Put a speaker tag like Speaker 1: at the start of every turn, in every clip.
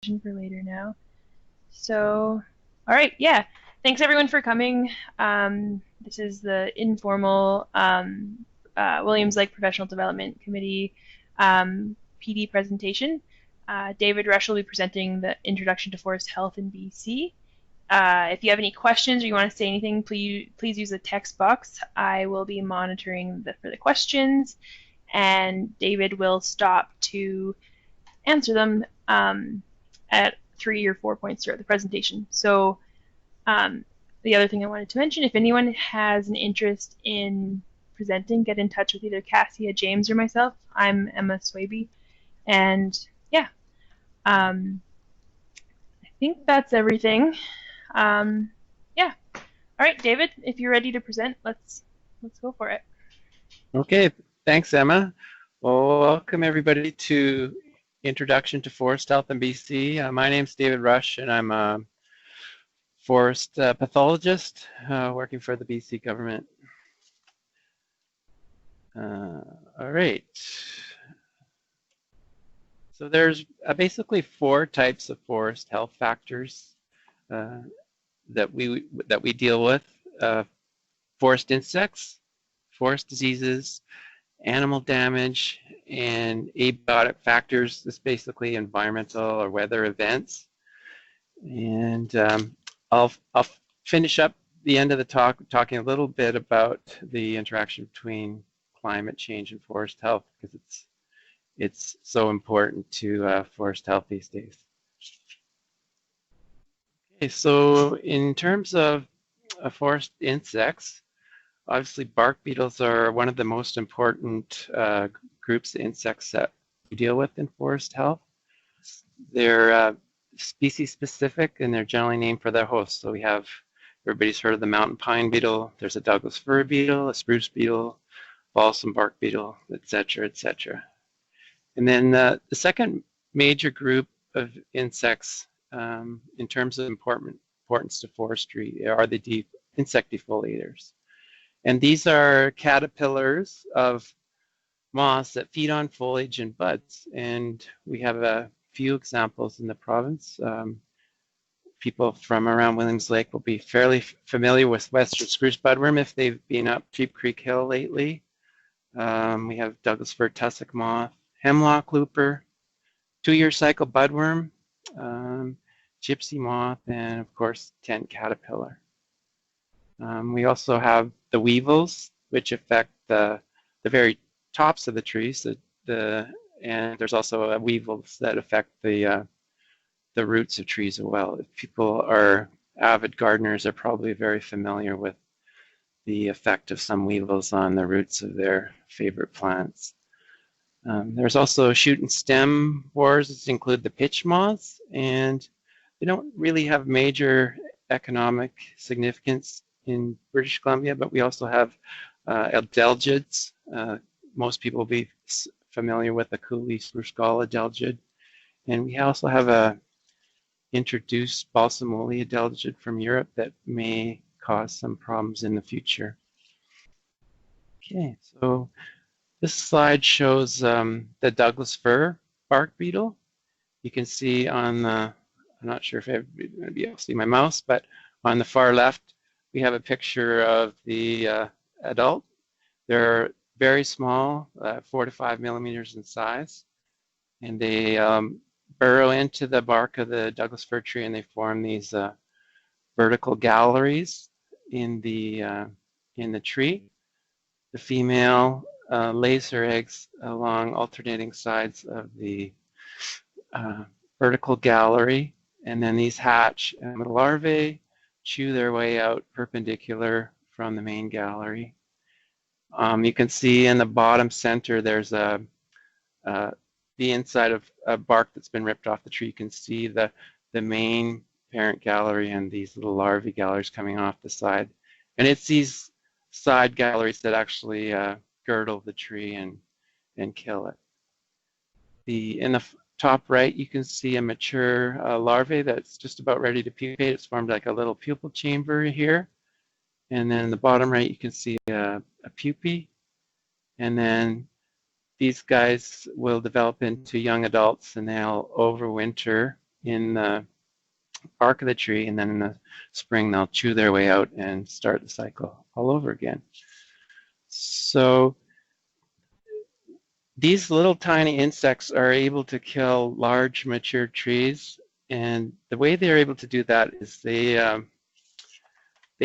Speaker 1: for later now. So, all right, yeah. Thanks everyone for coming. This is the informal Williams Lake Professional Development Committee PD presentation. David Rusch will be presenting the Introduction to Forest Health in BC. If you have any questions or you want to say anything, please use the text box. I will be monitoring for the questions, and David will stop to answer them at 3 or 4 points throughout the presentation. So the other thing I wanted to mention, if anyone has an interest in presenting, get in touch with either Cassia, James, or myself. I'm Emma Swaby. And yeah, I think that's everything. Yeah. All right, David, if you're ready to present, let's go for it.
Speaker 2: Okay, thanks, Emma. Well, welcome everybody to Introduction to Forest Health in BC. My name's David Rusch, and I'm a forest pathologist working for the BC government. All right. So there's basically 4 types of forest health factors that we deal with: forest insects, forest diseases, animal damage, and abiotic factors. This is basically environmental or weather events. And I'll finish up the end of the talk talking a little bit about the interaction between climate change and forest health, because it's so important to forest health these days. Okay, so in terms of forest insects, obviously bark beetles are one of the most important groups of insects that we deal with in forest health. They're species specific, and they're generally named for their host. So we have, everybody's heard of the mountain pine beetle, there's a Douglas fir beetle, a spruce beetle, balsam bark beetle, etc., etc. And then the second major group of insects in terms of importance to forestry are the insect defoliators. And these are caterpillars of moths that feed on foliage and buds. And we have a few examples in the province. People from around Williams Lake will be fairly familiar with western spruce budworm if they've been up Sheep Creek Hill lately. We have Douglas fir tussock moth, hemlock looper, 2-year cycle budworm, gypsy moth, and of course tent caterpillar. We also have the weevils, which affect the very tops of the trees. And there's also weevils that affect the roots of trees as well. If people are avid gardeners, are probably very familiar with the effect of some weevils on the roots of their favorite plants. There's also shoot and stem borers, which include the pitch moths, and they don't really have major economic significance in British Columbia, but we also have adelgids. Most people will be familiar with the Cooley spruce gall adelgid. And we also have a introduced balsam woolly adelgid from Europe that may cause some problems in the future. Okay, so this slide shows the Douglas fir bark beetle. You can see on the, I'm not sure if everybody's going to be able to see my mouse, but on the far left, we have a picture of the adult. They're very small, 4 to 5 millimeters in size, and they burrow into the bark of the Douglas fir tree, and they form these vertical galleries in the tree. The female lays her eggs along alternating sides of the vertical gallery, and then these hatch, and the larvae chew their way out perpendicular from the main gallery. You can see in the bottom center there's the inside of a bark that's been ripped off the tree. You can see the main parent gallery and these little larvae galleries coming off the side. And it's these side galleries that actually girdle the tree and kill it. In the top right, you can see a mature larvae that's just about ready to pupate. It's formed like a little pupal chamber here. And then in the bottom right, you can see a pupae. And then these guys will develop into young adults, and they'll overwinter in the bark of the tree, and then in the spring they'll chew their way out and start the cycle all over again. So these little tiny insects are able to kill large mature trees, and the way they're able to do that is they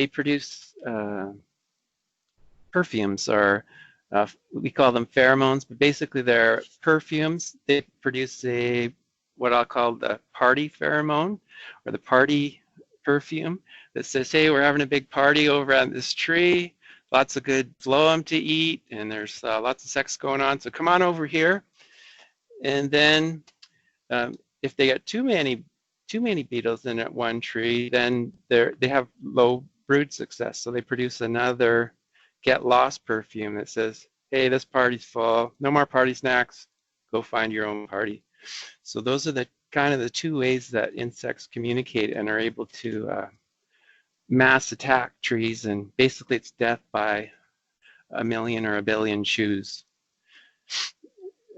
Speaker 2: produce perfumes, or we call them pheromones, but basically they're perfumes. They produce what I'll call the party pheromone, or the party perfume, that says, hey, we're having a big party over on this tree, lots of good phloem to eat, and there's lots of sex going on, so come on over here. And then if they get too many beetles in at one tree, then they have low brood success, so they produce another get lost perfume that says, hey, this party's full, no more party snacks, go find your own party. So those are the kind of the two ways that insects communicate and are able to mass attack trees, and basically it's death by a million or a billion chews.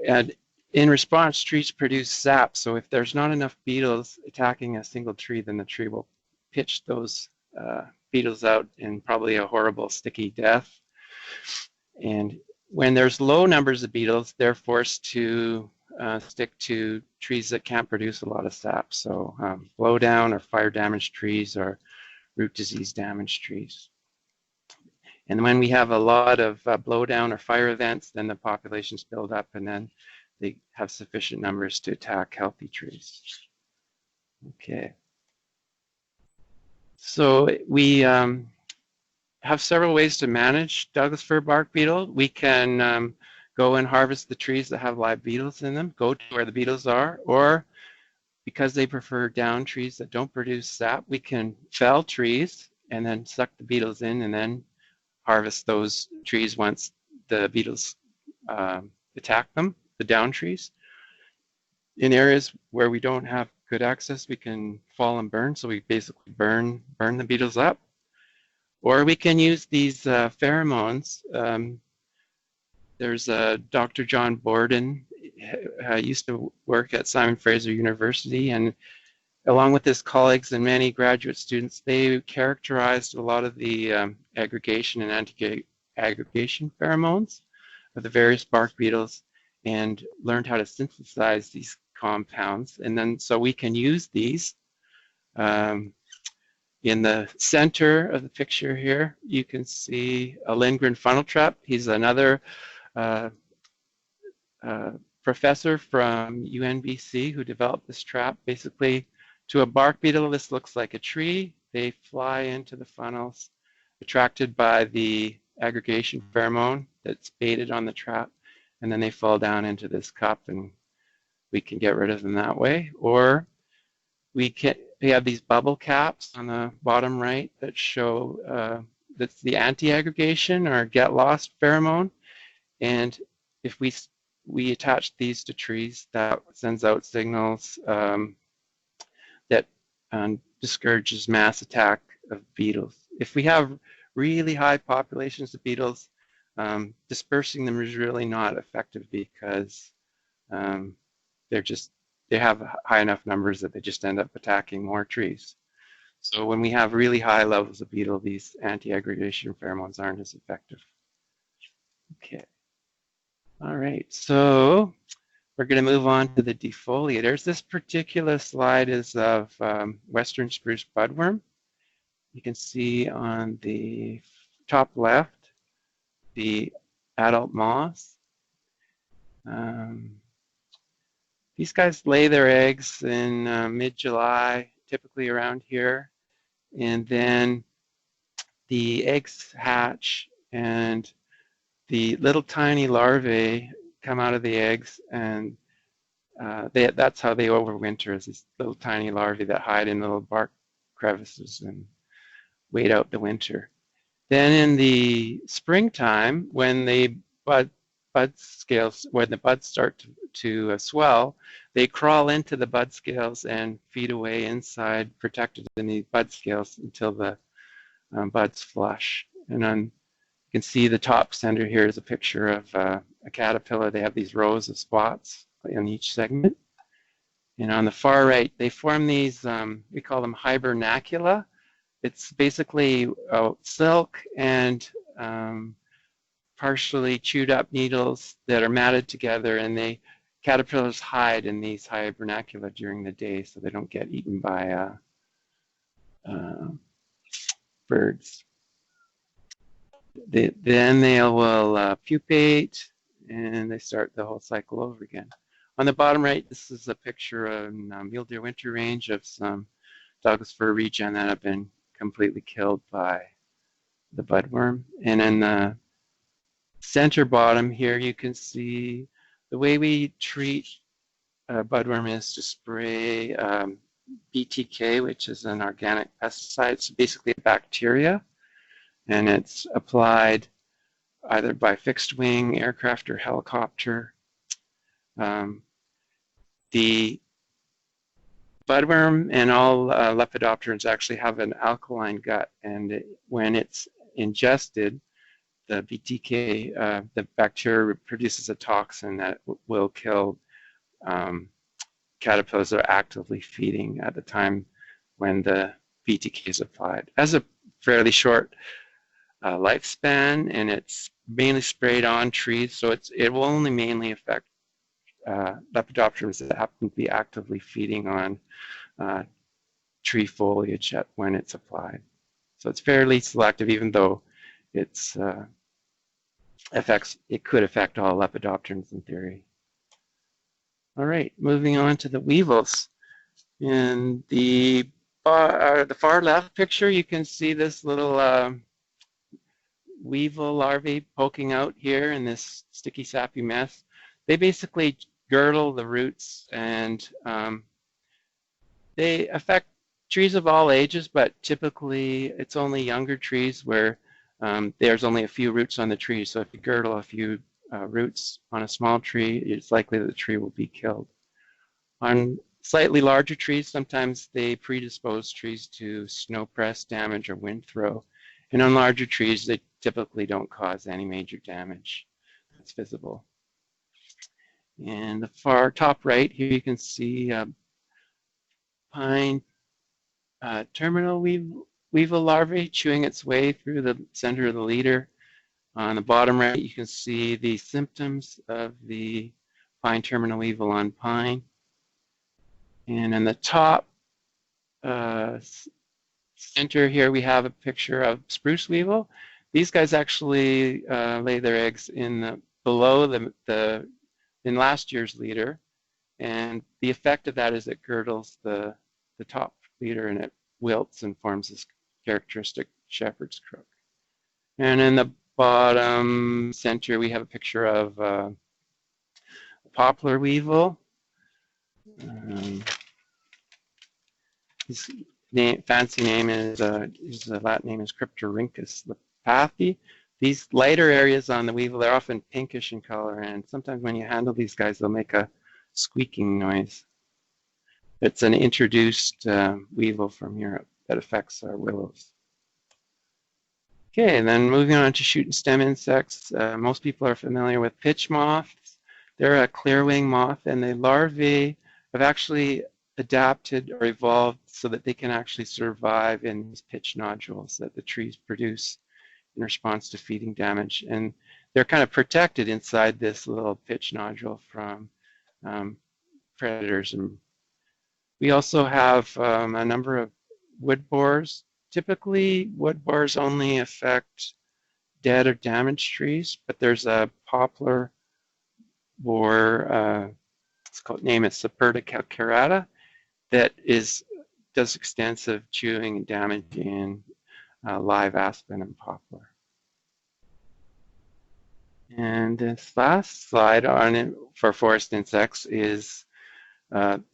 Speaker 2: And in response, trees produce sap, so if there's not enough beetles attacking a single tree, then the tree will pitch those beetles out in probably a horrible sticky death. And when there's low numbers of beetles, they're forced to stick to trees that can't produce a lot of sap. So blowdown or fire damaged trees, or root disease damaged trees. And when we have a lot of blowdown or fire events, then the populations build up, and then they have sufficient numbers to attack healthy trees. Okay. So we have several ways to manage Douglas fir bark beetle. We can go and harvest the trees that have live beetles in them, go to where the beetles are, or because they prefer down trees that don't produce sap, we can fell trees and then suck the beetles in, and then harvest those trees once the beetles attack them, the down trees. In areas where we don't have good access, we can fall and burn, so we basically burn the beetles up. Or we can use these pheromones. There's Dr. John Borden, used to work at Simon Fraser University, and along with his colleagues and many graduate students, they characterized a lot of the aggregation and anti-aggregation pheromones of the various bark beetles, and learned how to synthesize these compounds. And then so we can use these. In the center of the picture here, you can see a Lindgren funnel trap. He's another professor from UNBC who developed this trap. Basically, to a bark beetle, this looks like a tree. They fly into the funnels, attracted by the aggregation pheromone that's baited on the trap, and then they fall down into this cup, and we can get rid of them that way. Or we have these bubble caps on the bottom right that show that's the anti-aggregation or get lost pheromone, and if we attach these to trees, that sends out signals that discourages mass attack of beetles. If we have really high populations of beetles, dispersing them is really not effective, because they have high enough numbers that they just end up attacking more trees. So when we have really high levels of beetle, these anti-aggregation pheromones aren't as effective. Okay. All right, so we're going to move on to the defoliators. This particular slide is of Western spruce budworm. You can see on the top left the adult moths. These guys lay their eggs in mid-July, typically around here, and then the eggs hatch, and the little tiny larvae come out of the eggs, and that's how they overwinter, is these little tiny larvae that hide in little bark crevices and wait out the winter. Then in the springtime, when the bud scales, when the buds start to swell, they crawl into the bud scales and feed away inside, protected in the bud scales until the buds flush. And then you can see the top center here is a picture of a caterpillar. They have these rows of spots in each segment. And on the far right, they form these, we call them hibernacula. It's basically silk and partially chewed up needles that are matted together, and caterpillars hide in these hibernacula during the day so they don't get eaten by birds. Then they will pupate, and they start the whole cycle over again. On the bottom right, this is a picture of mule deer winter range of some Douglas fir regen that have been completely killed by the budworm. And in the center bottom here, you can see the way we treat budworm is to spray BTK, which is an organic pesticide. It's basically a bacteria, and it's applied either by fixed wing, aircraft, or helicopter. The budworm and all lepidopterans actually have an alkaline gut, and when it's ingested, the BTK, the bacteria produces a toxin that will kill caterpillars that are actively feeding at the time when the BTK is applied. It has a fairly short lifespan, and it's mainly sprayed on trees, so it will only mainly affect lepidopterans that happen to be actively feeding on tree foliage when it's applied. So it's fairly selective, even though it could affect all lepidopterans in theory. All right, moving on to the weevils. In the far left picture, you can see this little weevil larvae poking out here in this sticky, sappy mess. They basically girdle the roots, and they affect trees of all ages, but typically it's only younger trees where there's only a few roots on the tree. So if you girdle a few roots on a small tree, it's likely that the tree will be killed. On slightly larger trees, sometimes they predispose trees to snow press damage or wind throw. And on larger trees, they typically don't cause any major damage that's visible. And the far top right here, you can see pine terminal weevil larvae chewing its way through the center of the leader. On the bottom right, you can see the symptoms of the pine terminal weevil on pine. And in the top center here, we have a picture of spruce weevil. These guys actually lay their eggs below in last year's leader, and the effect of that is it girdles the top leader, and it wilts and forms this characteristic shepherd's crook. And in the bottom center, we have a picture of a poplar weevil. His fancy name is his Latin name is Cryptorhynchus lepathi. These lighter areas on the weevil, they're often pinkish in color, and sometimes when you handle these guys, they'll make a squeaking noise. It's an introduced weevil from Europe that affects our willows. Okay, and then moving on to shoot and stem insects. Most people are familiar with pitch moths. They're a clearwing moth, and the larvae have actually adapted or evolved so that they can actually survive in these pitch nodules that the trees produce in response to feeding damage. And they're kind of protected inside this little pitch nodule from predators. And we also have a number of wood borers. Typically, wood borers only affect dead or damaged trees, but there's a poplar borer, name is Saperda calcarata, that does extensive chewing and damage in live aspen and poplar. And this last slide on it for forest insects is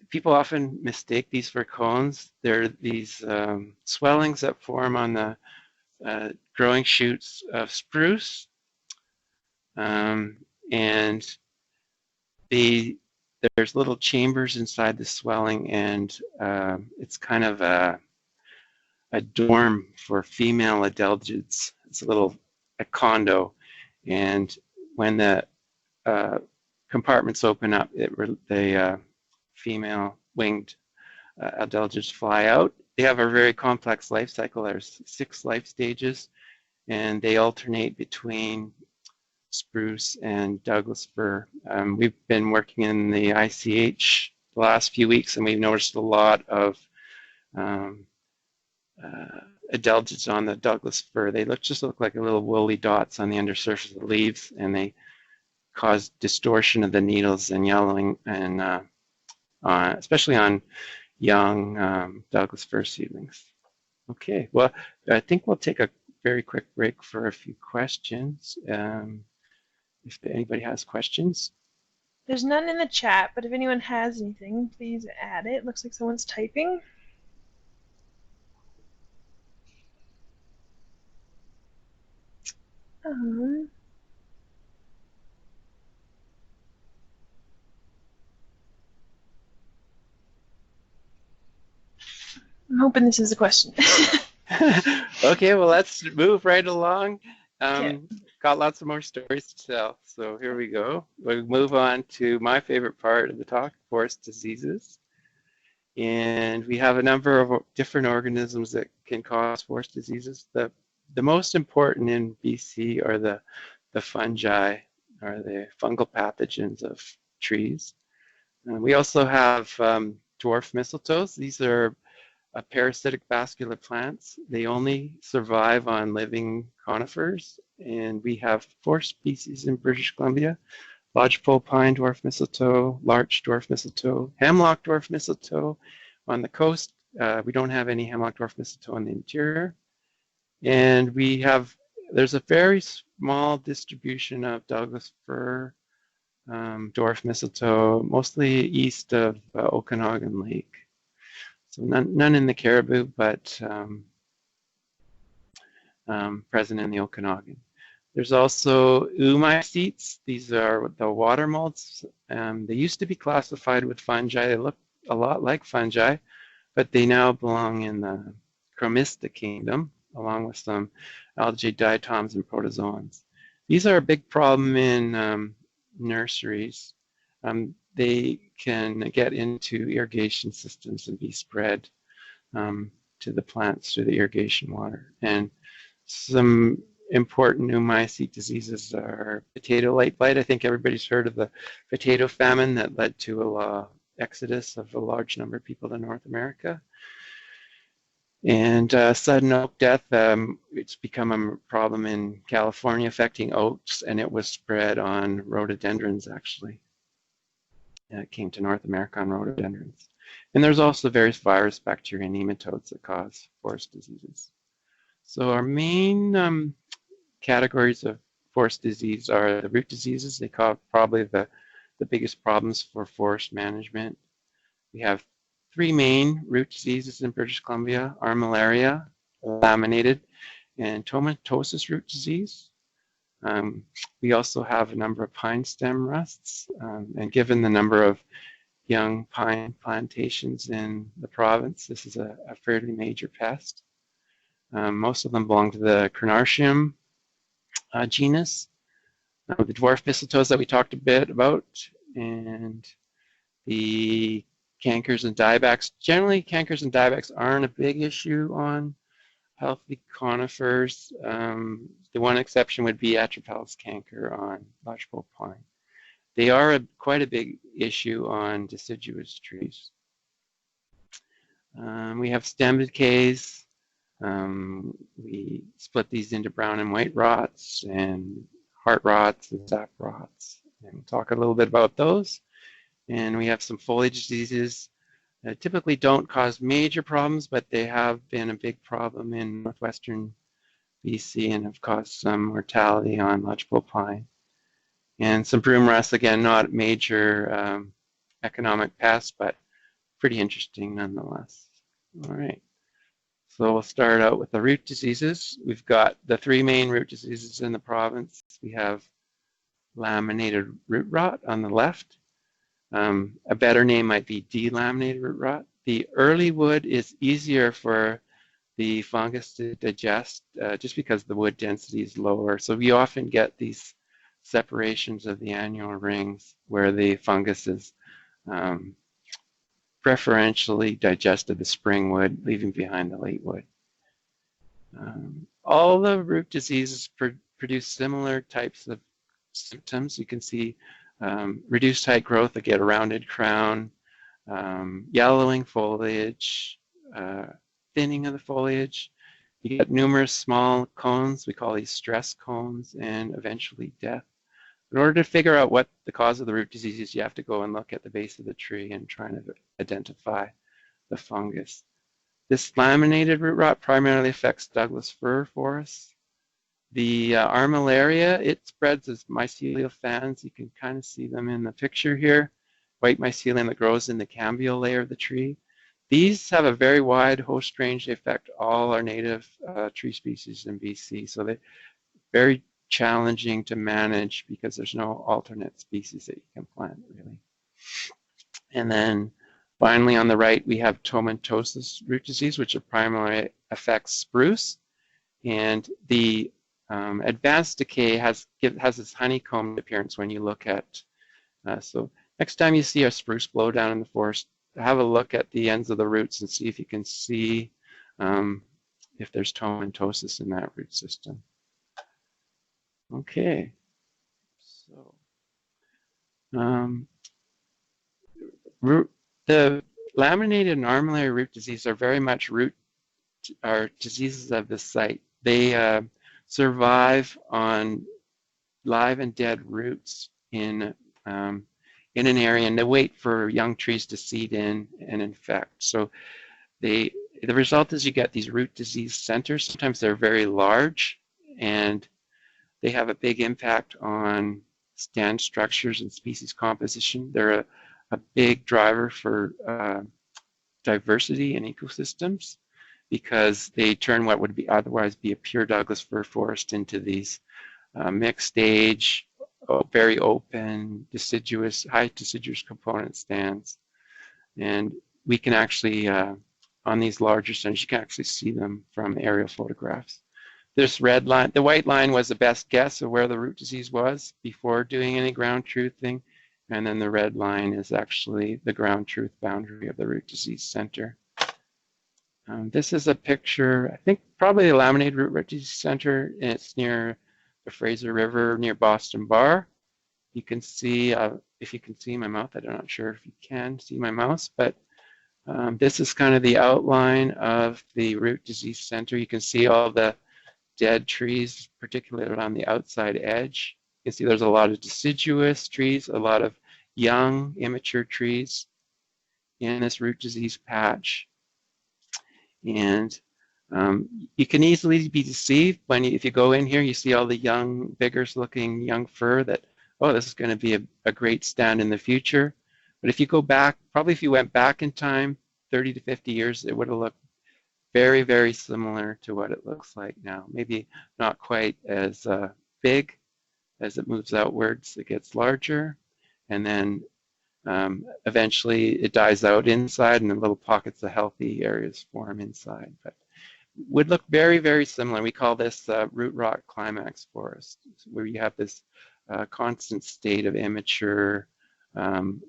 Speaker 2: people often mistake these for cones. They're these swellings that form on the growing shoots of spruce, and there's little chambers inside the swelling, and it's kind of a dorm for female adelgids. It's a condo, and when the compartments open up, the female winged adelgids fly out. They have a very complex life cycle. There's 6 life stages, and they alternate between spruce and Douglas fir. We've been working in the ICH the last few weeks, and we've noticed a lot of adelgids on the Douglas fir. They just look like little woolly dots on the undersurface of the leaves, and they cause distortion of the needles and yellowing, and especially on young Douglas fir seedlings. Okay, well, I think we'll take a very quick break for a few questions. If anybody has questions.
Speaker 1: There's none in the chat, but if anyone has anything, please add it. Looks like someone's typing. I'm hoping this is a question.
Speaker 2: Okay, well, let's move right along.
Speaker 1: Okay.
Speaker 2: Got lots of more stories to tell, so here we go. We'll move on to my favorite part of the talk, forest diseases. And we have a number of different organisms that can cause forest diseases. The most important in BC are the fungi, or the fungal pathogens of trees. We also have dwarf mistletoes. These are parasitic vascular plants. They only survive on living conifers, and we have 4 species in British Columbia: lodgepole pine dwarf mistletoe, larch dwarf mistletoe, hemlock dwarf mistletoe. On the coast, we don't have any hemlock dwarf mistletoe in the interior. And there's a very small distribution of Douglas fir, dwarf mistletoe, mostly east of Okanagan Lake. So none in the Cariboo, but present in the Okanagan. There's also oomycetes. These are the water moths. They used to be classified with fungi. They look a lot like fungi, but they now belong in the Chromista kingdom, along with some algae, diatoms, and protozoans. These are a big problem in nurseries. They can get into irrigation systems and be spread to the plants through the irrigation water. And some important oomycete diseases are potato light blight. I think everybody's heard of the potato famine that led to an exodus of a large number of people to North America. And sudden oak death, it's become a problem in California, affecting oaks, and it was spread on rhododendrons, actually. It came to North America on rhododendrons. And there's also various virus, bacteria, and nematodes that cause forest diseases. So our main categories of forest disease are the root diseases. They cause probably the biggest problems for forest management. We have 3 main root diseases in British Columbia: armillaria, laminated, and tomentose root disease. We also have a number of pine stem rusts, and given the number of young pine plantations in the province, this is a fairly major pest. Most of them belong to the Crenartium genus. The dwarf mistletoes that we talked a bit about, and the cankers and diebacks. Generally, cankers and diebacks aren't a big issue on healthy conifers. The one exception would be Atropellscanker on lodgepole pine. They are quite a big issue on deciduous trees. We have stem decays. We split these into brown and white rots, and heart rots and sap rots. And we'll talk a little bit about those. And we have some foliage diseases that typically don't cause major problems, but they have been a big problem in northwestern BC and have caused some mortality on lodgepole pine. And some broom rust, again, not major economic pest, but pretty interesting nonetheless. All right. So we'll start out with the root diseases. We've got the 3 main root diseases in the province. We have laminated root rot on the left. A better name might be delaminated root rot. The early wood is easier for the fungus to digest just because the wood density is lower. So we often get these separations of the annual rings where the fungus is preferentially digested the spring wood, leaving behind the late wood. All the root diseases produce similar types of symptoms. You can see reduced height growth, they get a rounded crown, yellowing foliage, thinning of the foliage. You get numerous small cones, we call these stress cones, and eventually death. In order to figure out what the cause of the root disease is, you have to go and look at the base of the tree and try to identify the fungus. This laminated root rot primarily affects Douglas fir forests. The armillaria, it spreads as mycelial fans. You can kind of see them in the picture here. White mycelium that grows in the cambial layer of the tree. These have a very wide host range. They affect all our native tree species in BC. So they're very challenging to manage because there's no alternate species that you can plant, really. And then finally on the right, we have tomentosis root disease, which primarily affects spruce. And the advanced decay has this honeycombed appearance when you look at, so next time you see a spruce blow down in the forest, have a look at the ends of the roots and see if you can see if there's tomentosis in that root system. Okay, so the laminated and armillaria root disease are very much diseases of the site. They survive on live and dead roots in an area, and they wait for young trees to seed in and infect. So the result is you get these root disease centers. Sometimes they're very large, and they have a big impact on stand structures and species composition. They're a big driver for diversity in ecosystems because they turn what would otherwise be a pure Douglas fir forest into these mixed age, very open, high deciduous component stands. And we can actually, on these larger stands, you can actually see them from aerial photographs. This red line, the white line was the best guess of where the root disease was before doing any ground truthing. And then the red line is actually the ground truth boundary of the root disease center. This is a picture, I think probably the laminated root disease center, and it's near the Fraser River, near Boston Bar. You can see, if you can see my mouth, I'm not sure if you can see my mouse, but this is kind of the outline of the root disease center. You can see all the dead trees, particularly on the outside edge. You can see there's a lot of deciduous trees, a lot of young, immature trees in this root disease patch. And you can easily be deceived when if you go in here, you see all the young, vigorous looking young fir that, oh, this is going to be a great stand in the future. But if you go back, probably if you went back in time, 30 to 50 years, it would have looked very, very similar to what it looks like now. Maybe not quite as big as it moves outwards, it gets larger, and then eventually it dies out inside and then little pockets of healthy areas form inside. But would look very, very similar. We call this root rot climax forest, where you have this constant state of immature and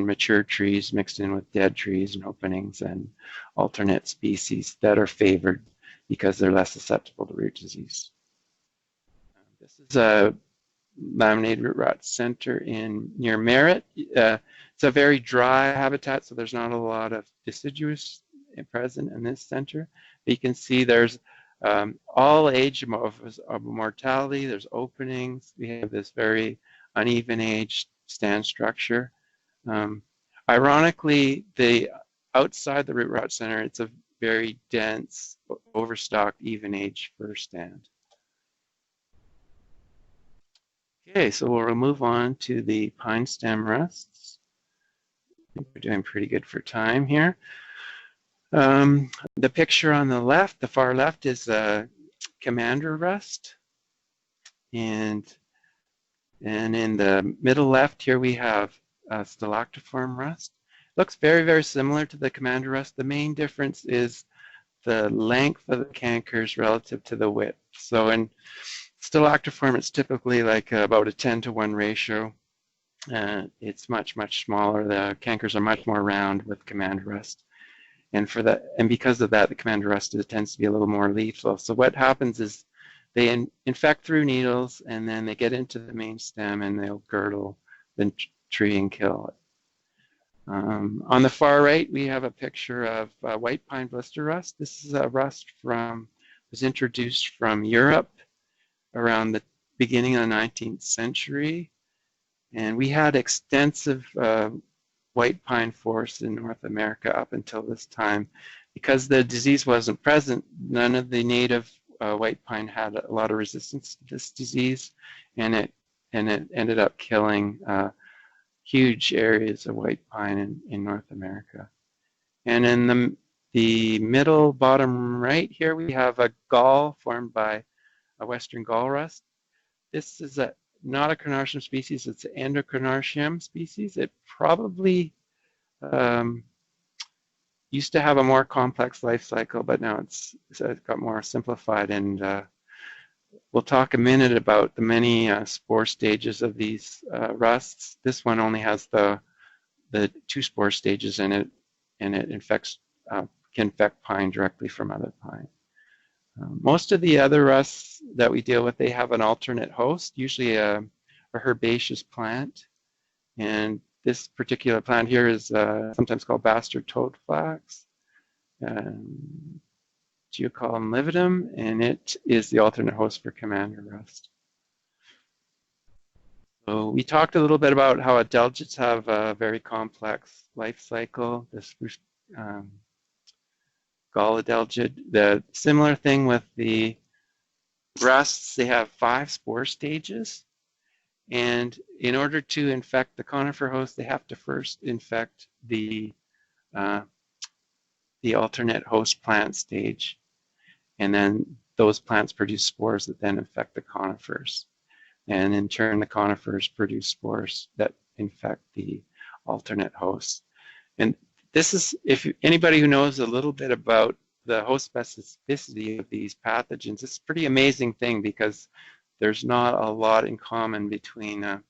Speaker 2: mature trees mixed in with dead trees and openings and alternate species that are favored because they're less susceptible to root disease. This is a laminated root rot center near Merritt. It's a very dry habitat, so there's not a lot of deciduous present in this center. But you can see there's all age of mortality. There's openings. We have this very uneven age stand structure. Ironically, outside the root rot center, it's a very dense, overstocked, even age fir stand. Okay, so we'll move on to the pine stem rusts. I think we're doing pretty good for time here. The picture on the left, the far left, is a commander rust. And in the middle left here, we have stalactiform rust. Looks very, very similar to the commander rust. The main difference is the length of the cankers relative to the width. So in stalactiform, it's typically like about a 10-to-1 ratio. It's much, much smaller. The cankers are much more round with Commander Rust. And because of that, the Commander Rust tends to be a little more lethal. So what happens is they infect through needles, and then they get into the main stem, and they'll girdle the tree and kill it. On the far right, we have a picture of white pine blister rust. This is a rust was introduced from Europe around the beginning of the 19th century. And we had extensive white pine forests in North America up until this time. Because the disease wasn't present, none of the native white pine had a lot of resistance to this disease, and it ended up killing huge areas of white pine in North America. And in the middle bottom right here, we have a gall formed by a western gall rust. This is not a Carnartium species, it's an Endocarnartium species. It probably used to have a more complex life cycle, but now it's got more simplified. And we'll talk a minute about the many spore stages of these rusts. This one only has the 2 spore stages in it, and it can infect pine directly from other pine. Most of the other rusts that we deal with, they have an alternate host, usually a herbaceous plant. And this particular plant here is sometimes called bastard toadflax, Geocolum lividum, and it is the alternate host for Commander Rust. So we talked a little bit about how adelgids have a very complex life cycle. The spruce gall adelgid, the similar thing with the rusts, they have 5 spore stages. And in order to infect the conifer host, they have to first infect the alternate host plant stage. And then those plants produce spores that then infect the conifers. And in turn, the conifers produce spores that infect the alternate host. And this is, if anybody who knows a little bit about the host specificity of these pathogens, it's a pretty amazing thing, because there's not a lot in common between a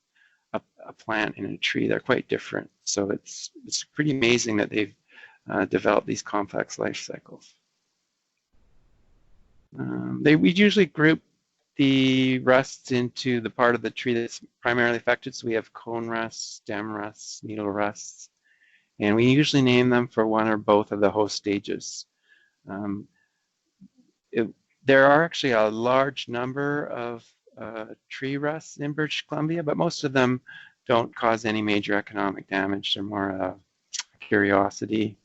Speaker 2: plant and a tree. They're quite different. So it's pretty amazing that they've developed these complex life cycles. We usually group the rusts into the part of the tree that's primarily affected. So we have cone rusts, stem rusts, needle rusts, and we usually name them for one or both of the host stages. There are actually a large number of tree rusts in British Columbia, but most of them don't cause any major economic damage. They're more a curiosity,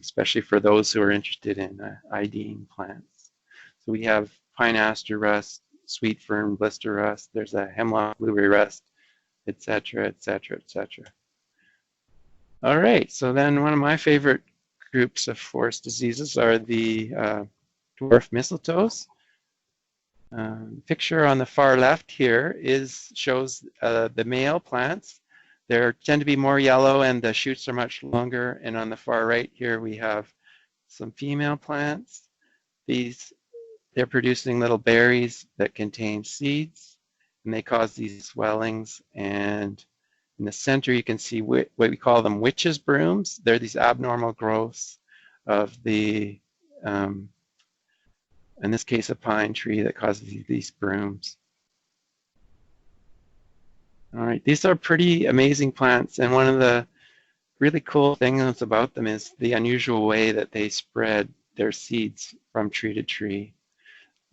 Speaker 2: especially for those who are interested in IDing plants. So we have pine aster rust, sweet fern blister rust, there's a hemlock blueberry rust, etc., etc., etc. All right, so then one of my favorite groups of forest diseases are the dwarf mistletoes. Picture on the far left here shows the male plants. They tend to be more yellow, and the shoots are much longer. And on the far right here, we have some female plants. They're producing little berries that contain seeds, and they cause these swellings. And in the center, you can see what we call them witches' brooms. They're these abnormal growths of the in this case, a pine tree that causes these brooms. All right, these are pretty amazing plants, and one of the really cool things about them is the unusual way that they spread their seeds from tree to tree.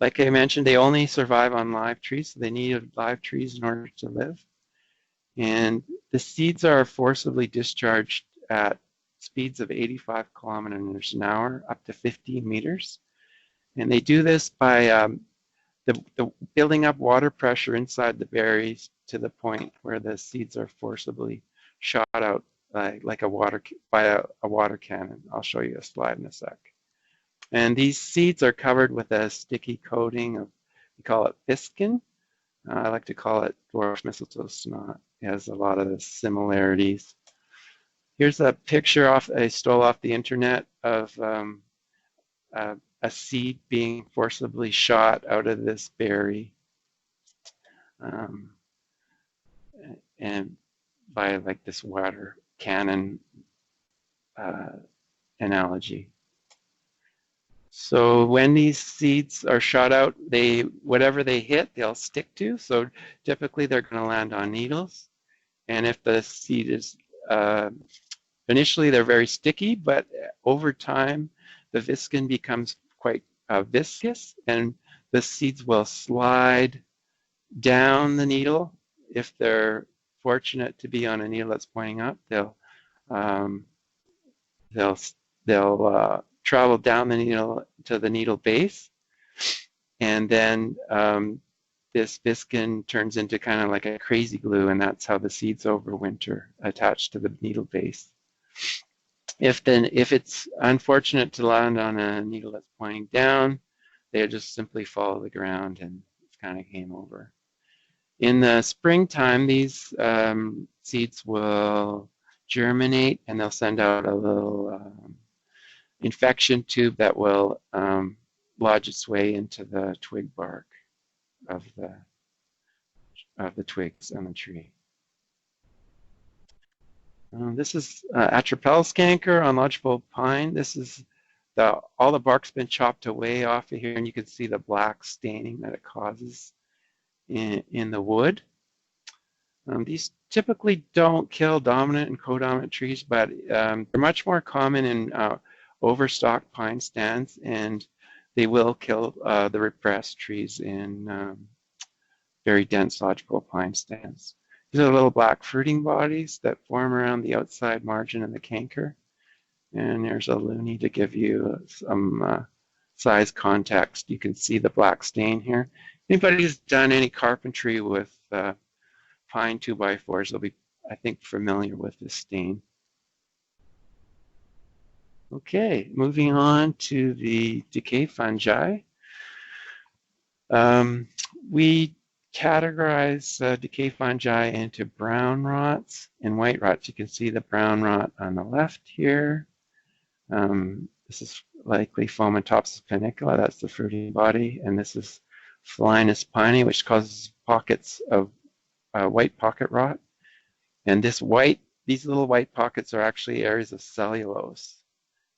Speaker 2: Like I mentioned, they only survive on live trees, so they need live trees in order to live. And the seeds are forcibly discharged at speeds of 85 kilometers an hour, up to 15 meters. And they do this by the building up water pressure inside the berries to the point where the seeds are forcibly shot out by a water cannon. I'll show you a slide in a sec. And these seeds are covered with a sticky coating of, we call it piskin. I like to call it dwarf mistletoe snot. It has a lot of the similarities. Here's a picture I stole off the internet of a seed being forcibly shot out of this berry. And by like this water cannon analogy. So when these seeds are shot out, whatever they hit, they'll stick to. So typically they're going to land on needles. And if the seed is, initially they're very sticky, but over time the viscin becomes quite viscous, and the seeds will slide down the needle. If they're fortunate to be on a needle that's pointing up, um, they'll travel down the needle to the needle base, and then this viscin turns into kind of like a crazy glue, and that's how the seeds overwinter attached to the needle base. If it's unfortunate to land on a needle that's pointing down, they just simply fall to the ground, and it's kind of game over. In the springtime, these seeds will germinate, and they'll send out a little infection tube that will lodge its way into the twig bark of the twigs on the tree. This is Atropellscanker on lodgepole pine. This is all the bark's been chopped away off of here, and you can see the black staining that it causes in the wood. These typically don't kill dominant and codominant trees, but they're much more common in overstocked pine stands, and they will kill the repressed trees in very dense lodgepole pine stands. These are little black fruiting bodies that form around the outside margin of the canker. And there's a loonie to give you some size context. You can see the black stain here. Anybody who's done any carpentry with pine 2x4s will be, I think, familiar with this stain. Okay, moving on to the decay fungi. We categorize decay fungi into brown rots and white rots. You can see the brown rot on the left here. This is likely Fomentopsis panicula, that's the fruiting body, and this is Phlinus piney, which causes pockets of white pocket rot. And these little white pockets are actually areas of cellulose.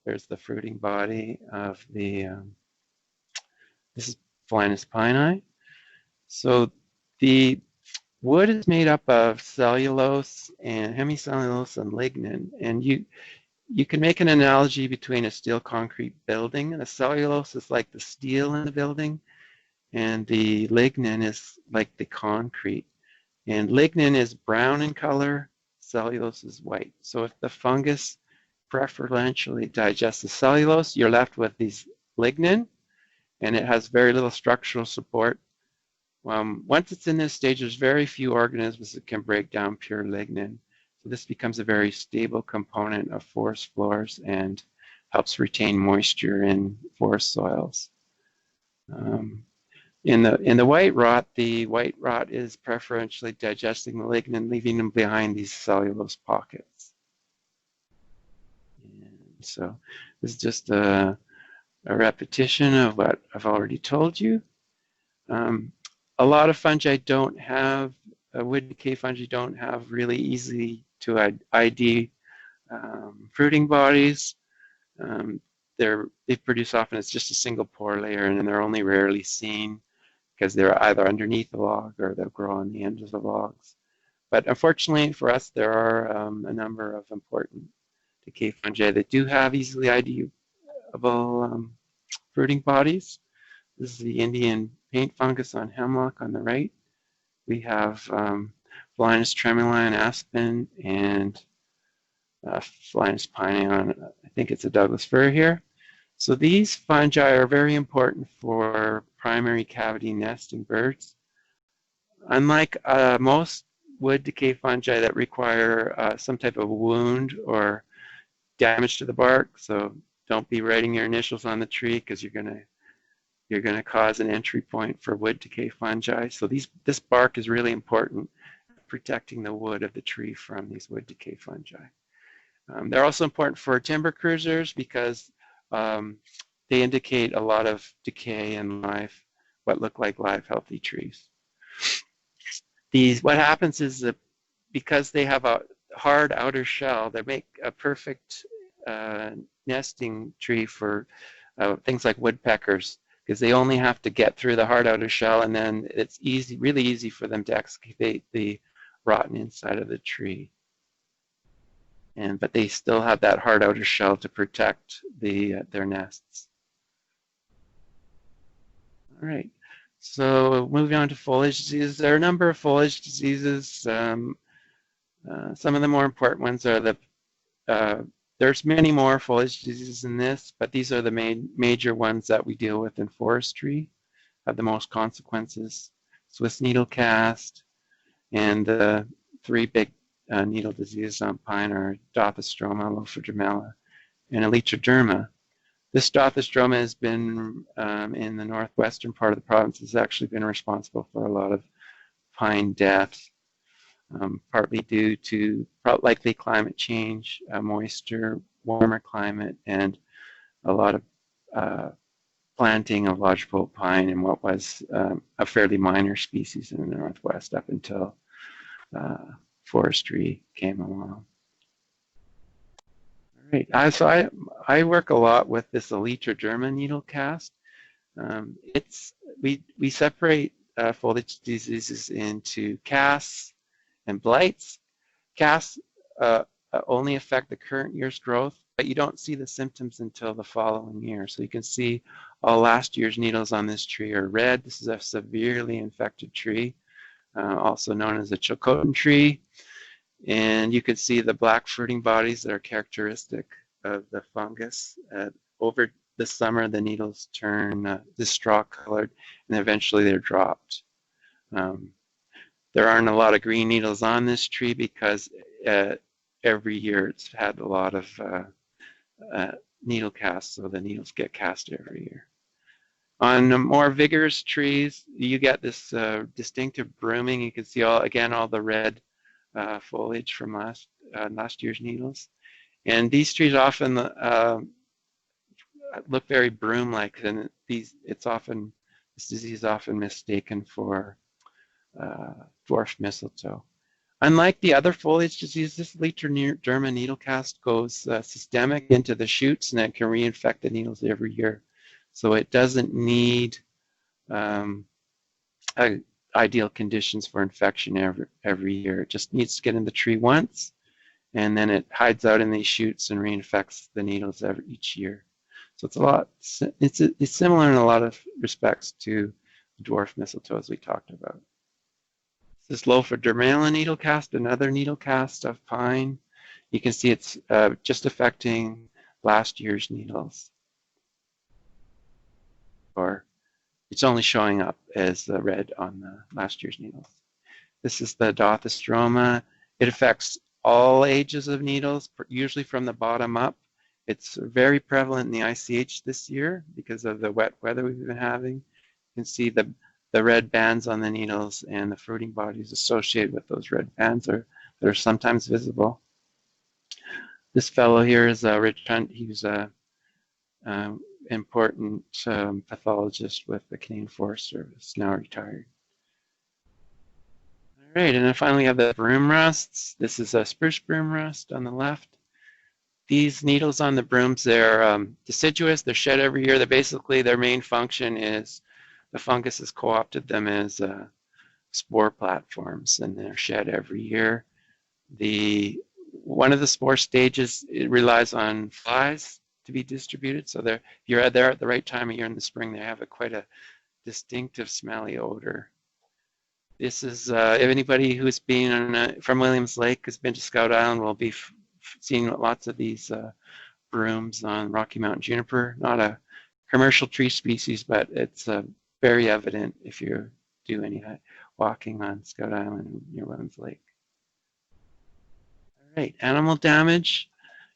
Speaker 2: There's the fruiting body of this is Phlinus piney. So the wood is made up of cellulose and hemicellulose and lignin, and you can make an analogy between a steel concrete building, and the cellulose is like the steel in the building, and the lignin is like the concrete. And lignin is brown in color, cellulose is white. So if the fungus preferentially digests the cellulose, you're left with these lignin, and it has very little structural support. Once it's in this stage, there's very few organisms that can break down pure lignin. So this becomes a very stable component of forest floors and helps retain moisture in forest soils. In the white rot is preferentially digesting the lignin, leaving them behind these cellulose pockets. And so this is just a repetition of what I've already told you. A lot of fungi don't have, wood decay fungi don't have really easy to ID fruiting bodies. They produce often as just a single pore layer, and they're only rarely seen because they're either underneath the log or they'll grow on the ends of the logs. But unfortunately for us, there are a number of important decay fungi that do have easily IDable fruiting bodies. This is the Indian paint fungus on hemlock on the right. We have Phlinus tremuli on aspen, and Phlinus piney on, I think it's a Douglas fir here. So these fungi are very important for primary cavity nesting birds. Unlike most wood decay fungi that require some type of wound or damage to the bark, so don't be writing your initials on the tree because you're going to cause an entry point for wood decay fungi. So this bark is really important, protecting the wood of the tree from these wood decay fungi. They're also important for timber cruisers because they indicate a lot of decay in what look like live healthy trees. What happens is that because they have a hard outer shell, they make a perfect nesting tree for things like woodpeckers, because they only have to get through the hard outer shell, and then it's easy, really easy for them to excavate the rotten inside of the tree. But they still have that hard outer shell to protect their nests. All right, so moving on to foliage diseases. There are a number of foliage diseases. Some of the more important ones are there's many more foliage diseases than this, but these are the major ones that we deal with in forestry, have the most consequences. Swiss needle cast, and the three big needle diseases on pine are Dothastroma, Lophodromella, and Elytroderma. This Dothastroma has been in the northwestern part of the province, has actually been responsible for a lot of pine deaths, partly due to likely climate change, moisture, warmer climate, and a lot of planting of lodgepole pine in what was a fairly minor species in the northwest up until forestry came along. All right, so I work a lot with this Elytroderma needle cast. We separate foliage diseases into casts and blights. Casts only affect the current year's growth, but you don't see the symptoms until the following year. So you can see all last year's needles on this tree are red. This is a severely infected tree, also known as a Chilcotin tree. And you can see the black fruiting bodies that are characteristic of the fungus. Over the summer, the needles turn this straw colored, and eventually they're dropped. There aren't a lot of green needles on this tree because every year it's had a lot of needle casts, so the needles get cast every year. On more vigorous trees, you get this distinctive brooming. You can see all the red foliage from last year's needles, and these trees often look very broom-like, and this disease is often mistaken for dwarf mistletoe. Unlike the other foliage diseases, this Elytroderma needlecast goes systemic into the shoots, and it can reinfect the needles every year. So it doesn't need ideal conditions for infection every year. It just needs to get in the tree once, and then it hides out in these shoots and reinfects the needles each year. So it's similar in a lot of respects to dwarf mistletoe, as we talked about. This Lophodromella needlecast, another needlecast of pine. You can see it's just affecting last year's needles, or it's only showing up as the red on the last year's needles. This is the Dothastroma. It affects all ages of needles, usually from the bottom up. It's very prevalent in the ICH this year because of the wet weather we've been having. You can see the red bands on the needles and the fruiting bodies associated with those red bands that are sometimes visible. This fellow here is Rich Hunt. He was a important pathologist with the Canadian Forest Service, now retired. All right, and then finally we have the broom rusts. This is a spruce broom rust on the left. These needles on the brooms, they're deciduous. They're shed every year. Basically, their main function is the fungus has co-opted them as spore platforms, and they're shed every year. One of the spore stages, it relies on flies to be distributed. So if you're there at the right time of year in the spring, they have quite a distinctive smelly odor. This is, if anybody who's been from Williams Lake has been to Scout Island will be seeing lots of these brooms on Rocky Mountain juniper. Not a commercial tree species, but it's very evident if you do any walking on Scout Island near Williams Lake. All right, animal damage.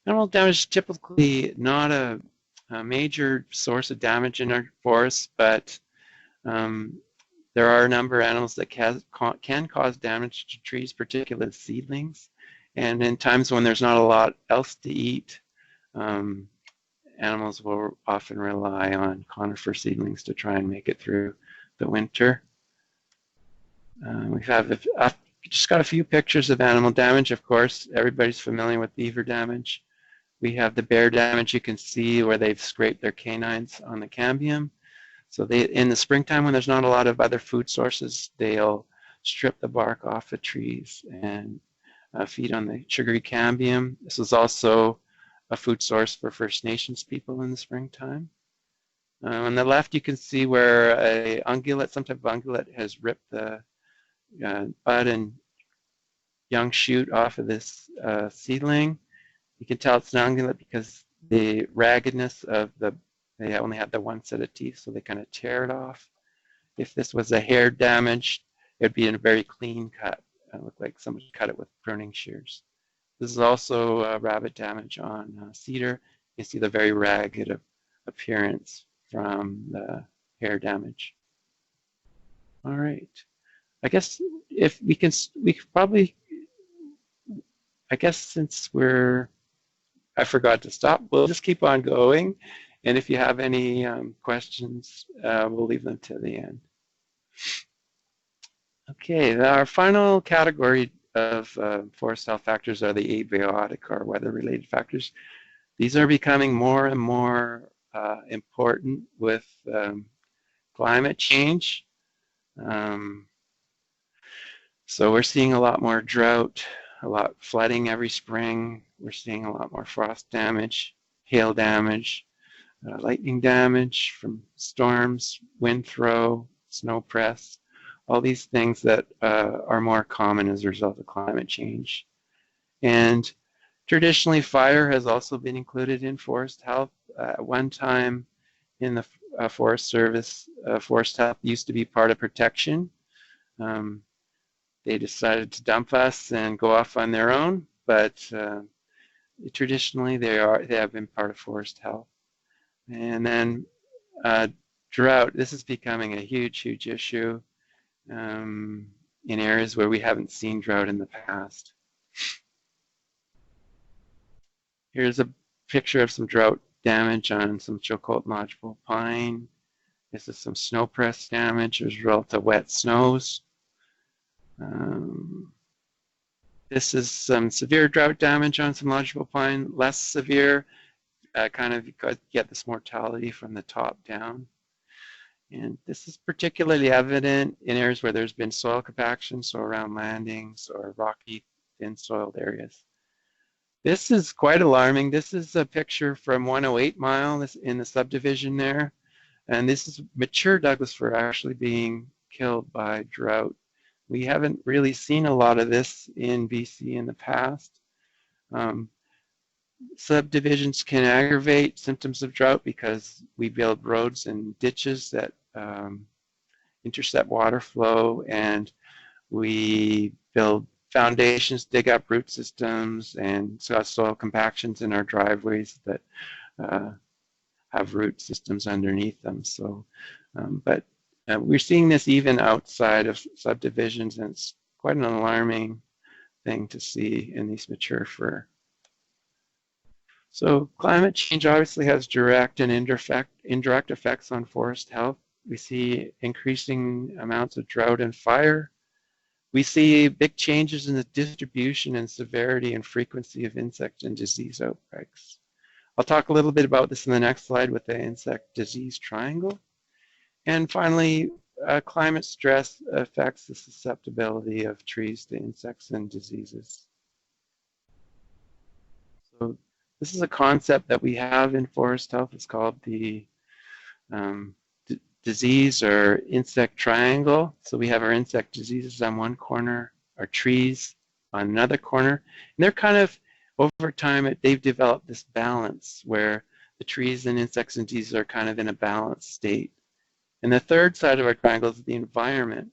Speaker 2: Animal damage is typically not a major source of damage in our forests, but there are a number of animals that can cause damage to trees, particularly seedlings. And in times when there's not a lot else to eat, animals will often rely on conifer seedlings to try and make it through the winter. We have just got a few pictures of animal damage. Of course, everybody's familiar with beaver damage. We have the bear damage. You can see where they've scraped their canines on the cambium. So they, in the springtime, when there's not a lot of other food sources, they'll strip the bark off the trees and feed on the sugary cambium. This is also a food source for First Nations people in the springtime. On the left, you can see where a ungulate, some type of ungulate, has ripped the bud and young shoot off of this seedling. You can tell it's an ungulate because the raggedness of the, they only had the one set of teeth, so they kind of tear it off. If this was a hair damage, it would be in a very clean cut. It looked like somebody cut it with pruning shears. This is also rabbit damage on cedar. You see the very ragged appearance from the hair damage. All right. I guess if we can, we could probably, I guess since I forgot to stop, we'll just keep on going. And if you have any questions, we'll leave them to the end. Okay, our final category of forest health factors are the abiotic or weather-related factors. These are becoming more and more important with climate change. So we're seeing a lot more drought, a lot flooding every spring. We're seeing a lot more frost damage, hail damage, lightning damage from storms, wind throw, snow press, all these things that are more common as a result of climate change. And traditionally, fire has also been included in forest health. At one time in the Forest Service, forest health used to be part of protection. They decided to dump us and go off on their own, but traditionally they have been part of forest health. And then drought, this is becoming a huge issue in areas where we haven't seen drought in the past. Here's a picture of some drought damage on some chocolate lodgepole pine. This is some snow press damage as a result of wet snows. This is some severe drought damage on some lodgepole pine, less severe, kind of get this mortality from the top down. And this is particularly evident in areas where there's been soil compaction, so around landings or rocky, thin-soiled areas. This is quite alarming. This is a picture from 108 Mile in the subdivision there. And this is mature Douglas fir actually being killed by drought. We haven't really seen a lot of this in BC in the past. Subdivisions can aggravate symptoms of drought because we build roads and ditches that intercept water flow, and we build foundations, dig up root systems, and soil compactions in our driveways that have root systems underneath them. So, but we're seeing this even outside of subdivisions, and it's quite an alarming thing to see in these mature fir. So climate change obviously has direct and indirect effects on forest health. We see increasing amounts of drought and fire. We see big changes in the distribution and severity and frequency of insect and disease outbreaks. I'll talk a little bit about this in the next slide with the insect disease triangle. And finally, climate stress affects the susceptibility of trees to insects and diseases. So this is a concept that we have in forest health. It's called the disease or insect triangle. So we have our insect diseases on one corner, our trees on another corner. And they're kind of, over time, they've developed this balance where the trees and insects and diseases are kind of in a balanced state. And the third side of our triangle is the environment.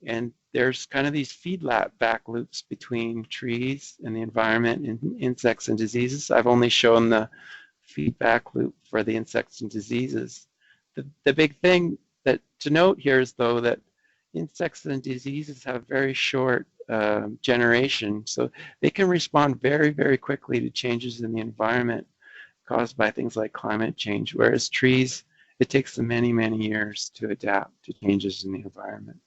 Speaker 2: And there's kind of these feedback loops between trees and the environment and insects and diseases. I've only shown the feedback loop for the insects and diseases. The big thing that to note here is, though, that insects and diseases have very short generation, so they can respond very quickly to changes in the environment caused by things like climate change, whereas trees, it takes them many years to adapt to changes in the environment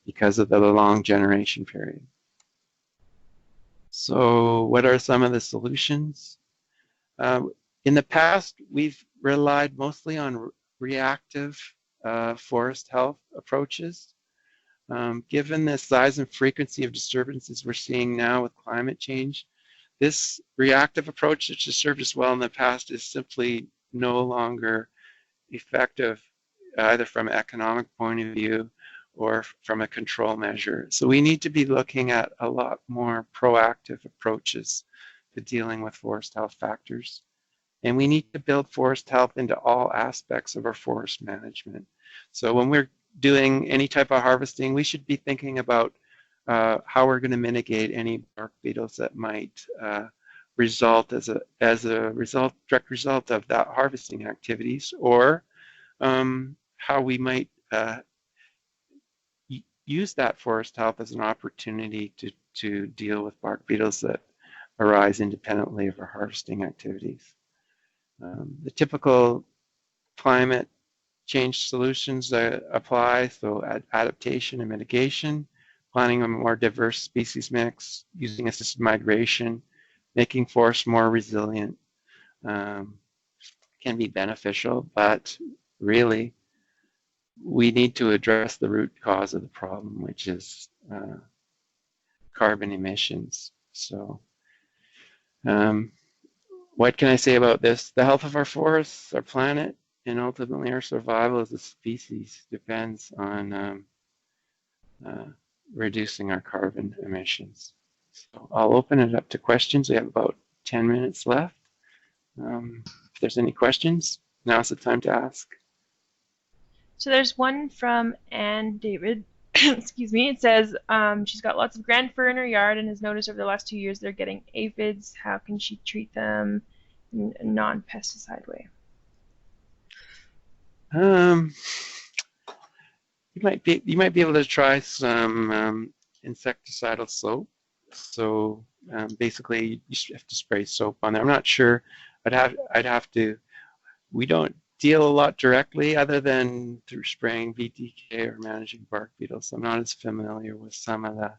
Speaker 2: because of the long generation period. So what are some of the solutions? In the past, we've relied mostly on reactive forest health approaches. Given the size and frequency of disturbances we're seeing now with climate change, this reactive approach that has served us well in the past is simply no longer effective, either from an economic point of view or from a control measure. So we need to be looking at a lot more proactive approaches to dealing with forest health factors. And we need to build forest health into all aspects of our forest management. So when we're doing any type of harvesting, we should be thinking about how we're going to mitigate any bark beetles that might result as a direct result of that harvesting activities, or how we might use that forest health as an opportunity to deal with bark beetles that arise independently of our harvesting activities. The typical climate change solutions that apply, so adaptation and mitigation, planting a more diverse species mix, using assisted migration, making forests more resilient, can be beneficial, but really we need to address the root cause of the problem, which is carbon emissions. So what can I say about this? The health of our forests, our planet, and ultimately our survival as a species depends on reducing our carbon emissions. So I'll open it up to questions. We have about 10 minutes left. If there's any questions, now's the time to ask.
Speaker 1: So there's one from Anne David. Excuse me. It says she's got lots of grand fir in her yard and has noticed over the last 2 years they're getting aphids. How can she treat them in a non-pesticide way?
Speaker 2: You might be able to try some insecticidal soap. So basically, you have to spray soap on there. I'm not sure. I'd have to. We don't deal a lot directly, other than through spraying BTK or managing bark beetles. I'm not as familiar with some of the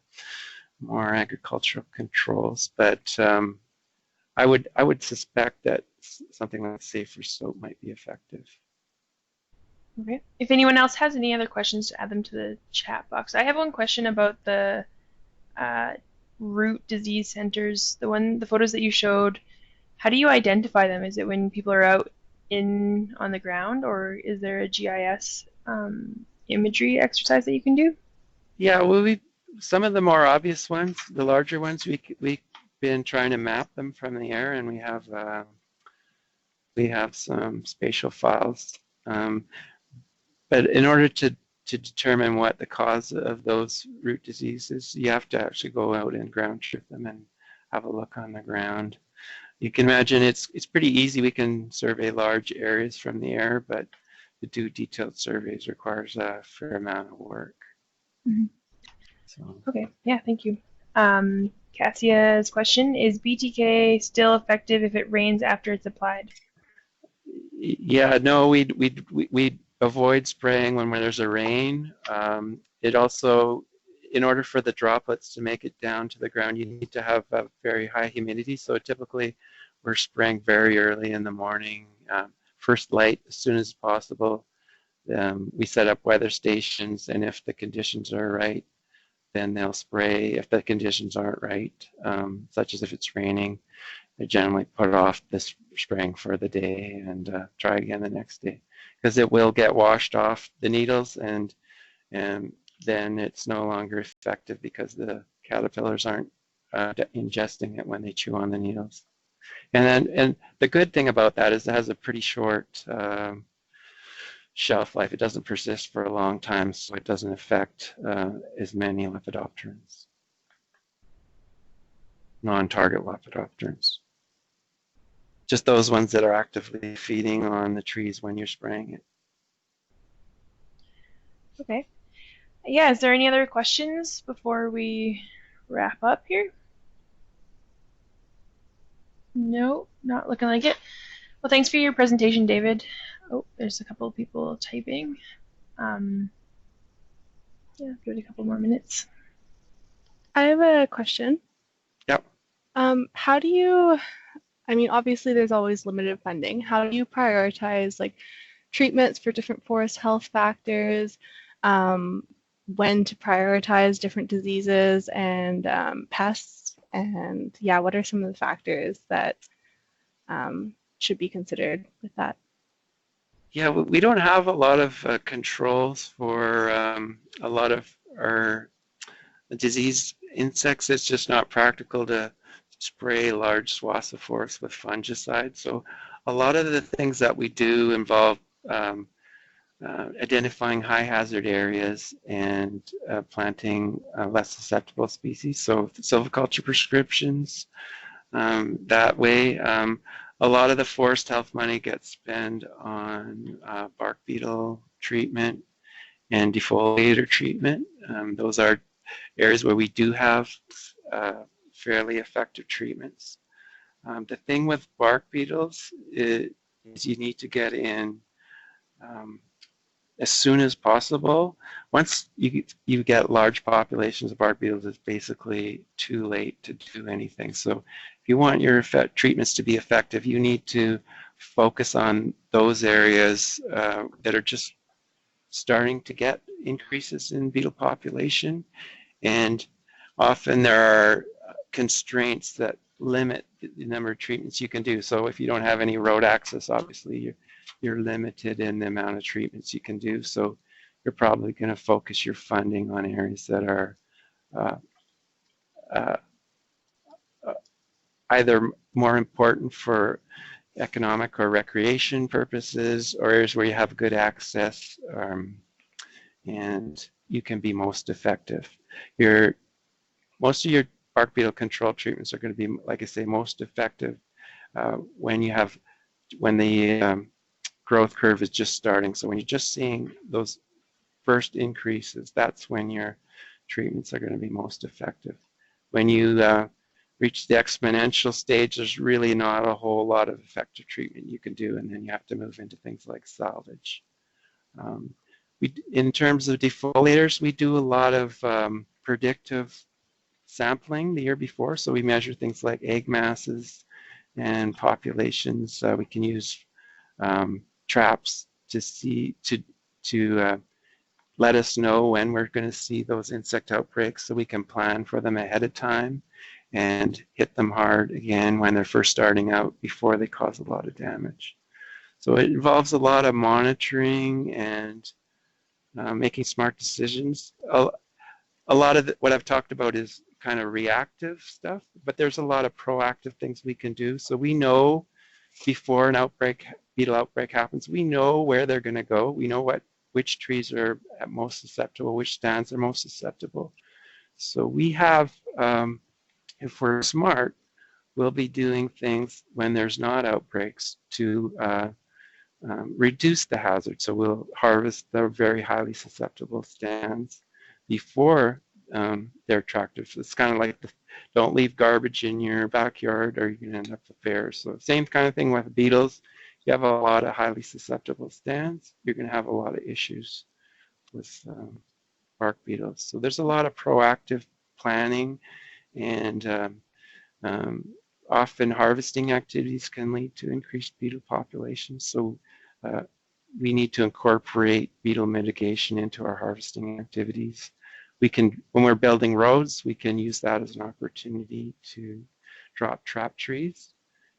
Speaker 2: more agricultural controls, but I would suspect that something like safer soap might be effective.
Speaker 1: Okay. If anyone else has any other questions, to add them to the chat box. I have one question about the root disease centers. The photos that you showed. How do you identify them? Is it when people are out on the ground, or is there a GIS imagery exercise that you can do?
Speaker 2: Yeah, well, some of the more obvious ones, the larger ones, we've been trying to map them from the air, and we have some spatial files. But in order to determine what the cause of those root diseases, you have to actually go out and ground truth them and have a look on the ground. You can imagine it's pretty easy. We can survey large areas from the air, but to do detailed surveys requires a fair amount of work.
Speaker 1: Mm-hmm.
Speaker 2: So.
Speaker 1: Okay, yeah, thank you. Cassia's question, is BTK still effective if it rains after it's applied?
Speaker 2: Yeah, no, we avoid spraying when there's a rain. It also, in order for the droplets to make it down to the ground, you need to have a very high humidity. So typically we're spraying very early in the morning, first light as soon as possible. We set up weather stations, and if the conditions are right, then they'll spray. If the conditions aren't right, such as if it's raining, they generally put off this spraying for the day and try again the next day, because it will get washed off the needles, and then it's no longer effective because the caterpillars aren't ingesting it when they chew on the needles. And the good thing about that is it has a pretty short shelf life. It doesn't persist for a long time, so it doesn't affect as many lepidopterans, non-target lepidopterans. Just those ones that are actively feeding on the trees when you're spraying it.
Speaker 1: Okay. Yeah, is there any other questions before we wrap up here? No, not looking like it. Well, thanks for your presentation, David. Oh, there's a couple of people typing. Yeah, give it a couple more minutes.
Speaker 3: I have a question.
Speaker 2: Yep.
Speaker 3: How do you, I mean, obviously there's always limited funding. How do you prioritize like treatments for different forest health factors, um, when to prioritize different diseases and pests? And yeah, what are some of the factors that should be considered with that?
Speaker 2: Yeah, we don't have a lot of controls for a lot of our disease insects. It's just not practical to spray large swaths of forest with fungicide. So a lot of the things that we do involve um, identifying high hazard areas and planting less susceptible species. So silviculture prescriptions, that way. A lot of the forest health money gets spent on bark beetle treatment and defoliator treatment. Those are areas where we do have fairly effective treatments. The thing with bark beetles is you need to get in um, as soon as possible. Once you get large populations of bark beetles, it's basically too late to do anything. So if you want your treatments to be effective, you need to focus on those areas that are just starting to get increases in beetle population. And often there are constraints that limit the number of treatments you can do. So if you don't have any road access, obviously you're limited in the amount of treatments you can do. So you're probably going to focus your funding on areas that are uh, uh, either more important for economic or recreation purposes, or areas where you have good access and you can be most effective. Most of your bark beetle control treatments are going to be, like I say, most effective when the growth curve is just starting. So when you're just seeing those first increases, that's when your treatments are going to be most effective. When you reach the exponential stage, there's really not a whole lot of effective treatment you can do, and then you have to move into things like salvage. In terms of defoliators, we do a lot of predictive sampling the year before, so we measure things like egg masses and populations. We can use traps to let us know when we're going to see those insect outbreaks, so we can plan for them ahead of time and hit them hard again when they're first starting out before they cause a lot of damage. So it involves a lot of monitoring and making smart decisions. A lot of what I've talked about is kind of reactive stuff, but there's a lot of proactive things we can do. So we know before an beetle outbreak happens, we know where they're going to go. We know which trees are most susceptible, which stands are most susceptible. So we have, if we're smart, we'll be doing things when there's not outbreaks to reduce the hazard. So we'll harvest the very highly susceptible stands before they're attractive. So it's kind of like don't leave garbage in your backyard or you're going to end up with bears. So same kind of thing with beetles. You have a lot of highly susceptible stands, you're going to have a lot of issues with bark beetles. So there's a lot of proactive planning, and often harvesting activities can lead to increased beetle populations. So we need to incorporate beetle mitigation into our harvesting activities. When we're building roads, we can use that as an opportunity to drop trap trees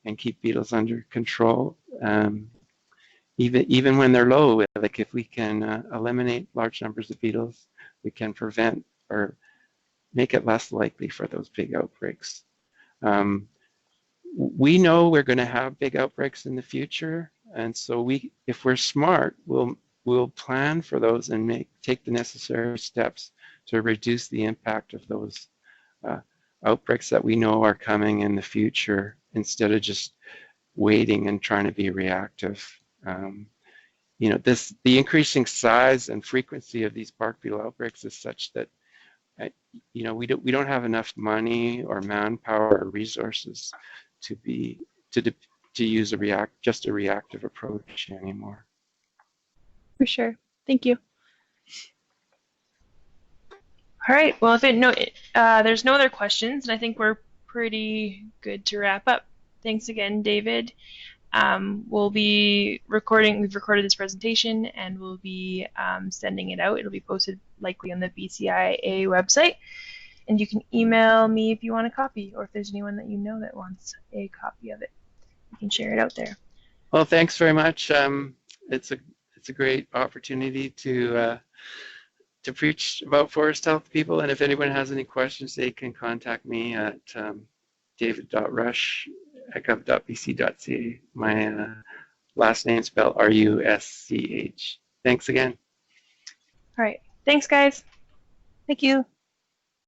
Speaker 2: and keep beetles under control. Even when they're low, like if we can eliminate large numbers of beetles, we can prevent or make it less likely for those big outbreaks. We know we're going to have big outbreaks in the future, and so if we're smart, we'll plan for those and take the necessary steps to reduce the impact of those outbreaks that we know are coming in the future, instead of just waiting and trying to be reactive. The increasing size and frequency of these bark beetle outbreaks is such that we don't have enough money or manpower or resources to use just a reactive approach anymore.
Speaker 3: For sure. Thank you.
Speaker 1: All right. Well, if there's no other questions, and I think we're pretty good to wrap up. Thanks again, David. We'll be recording, we've recorded this presentation and we'll be sending it out. It'll be posted likely on the BCIA website. And you can email me if you want a copy, or if there's anyone that you know that wants a copy of it. You can share it out there.
Speaker 2: Well, thanks very much. It's a great opportunity to preach about forest health to people. And if anyone has any questions, they can contact me at david.rusch@gov.bc.ca. My last name spelled Rusch. Thanks again.
Speaker 1: All right. Thanks, guys.
Speaker 4: Thank you.